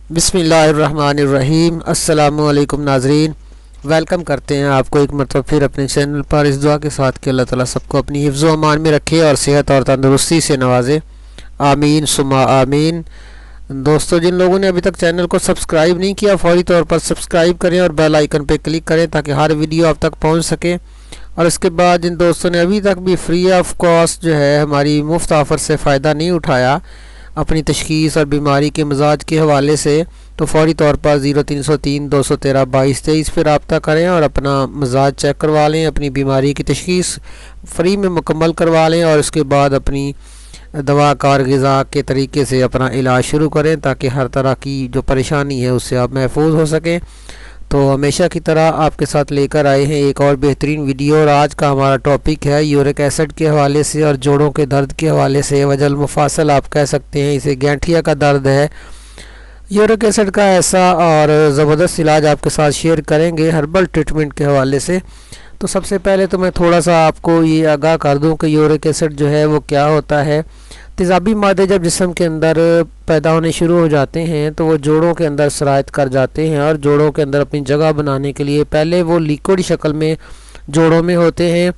بسم اللہ الرحمن الرحیم۔ السلام علیکم ناظرین، ویلکم کرتے ہیں آپ کو ایک مرتبہ پھر اپنے چینل پر، اس دعا کے ساتھ کہ اللہ تعالیٰ سب کو اپنی حفظ و امان میں رکھے اور صحت اور تندرستی سے نوازے، آمین ثم آمین۔ دوستو، جن لوگوں نے ابھی تک چینل کو سبسکرائب نہیں کیا فوری طور پر سبسکرائب کریں اور بیل آئیکن پہ کلک کریں تاکہ ہر ویڈیو آپ تک پہنچ سکے۔ اور اس کے بعد جن دوستوں نے ابھی تک بھی فری آف کاسٹ جو ہے ہماری مفت آفر سے فائدہ نہیں اٹھایا اپنی تشخیص اور بیماری کے مزاج کے حوالے سے، تو فوری طور پر 0303 213 2223 پہ رابطہ کریں اور اپنا مزاج چیک کروا لیں، اپنی بیماری کی تشخیص فری میں مکمل کروا لیں اور اس کے بعد اپنی دوا کار غذا کے طریقے سے اپنا علاج شروع کریں تاکہ ہر طرح کی جو پریشانی ہے اس سے آپ محفوظ ہو سکیں۔ تو ہمیشہ کی طرح آپ کے ساتھ لے کر آئے ہیں ایک اور بہترین ویڈیو، اور آج کا ہمارا ٹاپک ہے یورک ایسڈ کے حوالے سے اور جوڑوں کے درد کے حوالے سے، وجع المفاصل آپ کہہ سکتے ہیں، اسے گینٹھیا کا درد ہے۔ یورک ایسڈ کا ایسا اور زبردست علاج آپ کے ساتھ شیئر کریں گے ہربل ٹریٹمنٹ کے حوالے سے۔ تو سب سے پہلے تو میں تھوڑا سا آپ کو یہ آگاہ کر دوں کہ یورک ایسڈ جو ہے وہ کیا ہوتا ہے۔ تیزابی مادے جب جسم کے اندر پیدا ہونے شروع ہو جاتے ہیں تو وہ جوڑوں کے اندر سرایت کر جاتے ہیں، اور جوڑوں کے اندر اپنی جگہ بنانے کے لیے پہلے وہ لیکوڈ شکل میں جوڑوں میں ہوتے ہیں۔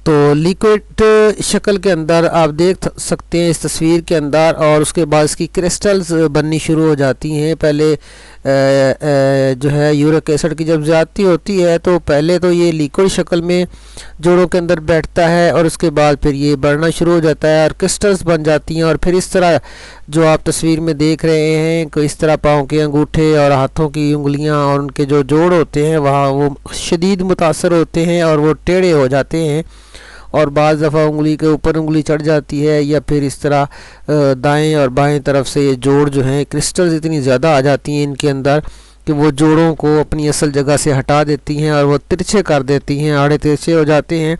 تو لیکوڈ شکل کے اندر آپ دیکھ سکتے ہیں اس تصویر کے اندر، اور اس کے بعد اس کی کرسٹلز بننی شروع ہو جاتی ہیں۔ پہلے جو ہے یورک ایسڈ کی جب زیادتی ہوتی ہے تو پہلے تو یہ لیکوڈ شکل میں جوڑوں کے اندر بیٹھتا ہے، اور اس کے بعد پھر یہ بڑھنا شروع ہو جاتا ہے اور کرسٹلز بن جاتی ہیں، اور پھر اس طرح جو آپ تصویر میں دیکھ رہے ہیں کہ اس طرح پاؤں کے انگوٹھے اور ہاتھوں کی انگلیاں اور ان کے جو جوڑ ہوتے ہیں وہاں وہ شدید متاثر ہوتے ہیں اور وہ ٹیڑھے ہو جاتے ہیں، اور بعض دفعہ انگلی کے اوپر انگلی چڑھ جاتی ہے، یا پھر اس طرح دائیں اور بائیں طرف سے یہ جوڑ جو ہیں کرسٹلز اتنی زیادہ آ جاتی ہیں ان کے اندر کہ وہ جوڑوں کو اپنی اصل جگہ سے ہٹا دیتی ہیں اور وہ ترچھے کر دیتی ہیں، آڑے ترچھے ہو جاتے ہیں۔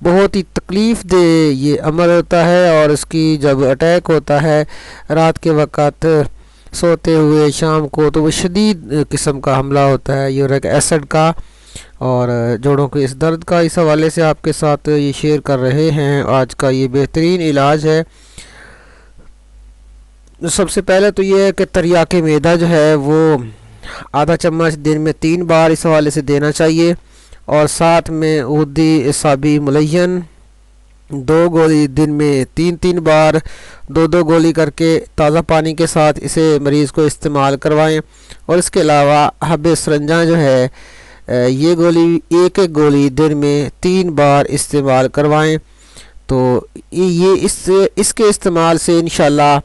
بہت ہی تکلیف دہ یہ عمل ہوتا ہے، اور اس کی جب اٹیک ہوتا ہے رات کے وقت سوتے ہوئے شام کو تو وہ شدید قسم کا حملہ ہوتا ہے یورک ایسڈ کا، اور جوڑوں کے اس درد کا اس حوالے سے آپ کے ساتھ یہ شیئر کر رہے ہیں۔ آج کا یہ بہترین علاج ہے۔ سب سے پہلے تو یہ ہے کہ تریاک معدہ جو ہے وہ آدھا چمچ دن میں 3 بار اس حوالے سے دینا چاہیے، اور ساتھ میں عودی اعصابی ملین 2 گولی دن میں 3 بار 2 گولی کر کے تازہ پانی کے ساتھ اسے مریض کو استعمال کروائیں۔ اور اس کے علاوہ حب سرنجہ جو ہے یہ گولی ایک گولی دن میں 3 بار استعمال کروائیں۔ تو یہ اس کے استعمال سے انشاءاللہ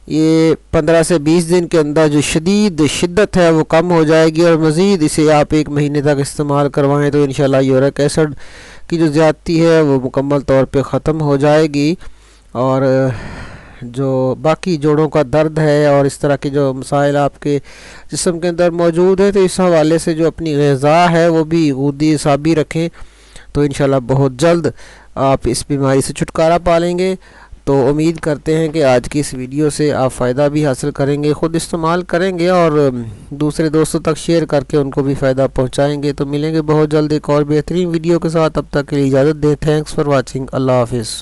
یہ 15 سے 20 دن کے اندر جو شدت ہے وہ کم ہو جائے گی، اور مزید اسے آپ 1 مہینے تک استعمال کروائیں تو انشاءاللہ یورک ایسڈ کی جو زیادتی ہے وہ مکمل طور پہ ختم ہو جائے گی۔ اور جو باقی جوڑوں کا درد ہے اور اس طرح کے جو مسائل آپ کے جسم کے اندر موجود ہے تو اس حوالے سے جو اپنی غذا ہے وہ بھی عودی اعصابی رکھیں، تو انشاءاللہ بہت جلد آپ اس بیماری سے چھٹکارا پا لیں گے۔ تو امید کرتے ہیں کہ آج کی اس ویڈیو سے آپ فائدہ بھی حاصل کریں گے، خود استعمال کریں گے اور دوسرے دوستوں تک شیئر کر کے ان کو بھی فائدہ پہنچائیں گے۔ تو ملیں گے بہت جلد ایک اور بہترین ویڈیو کے ساتھ، اب تک کے لیے اجازت دیں۔ تھینکس فار واچنگ، اللہ حافظ۔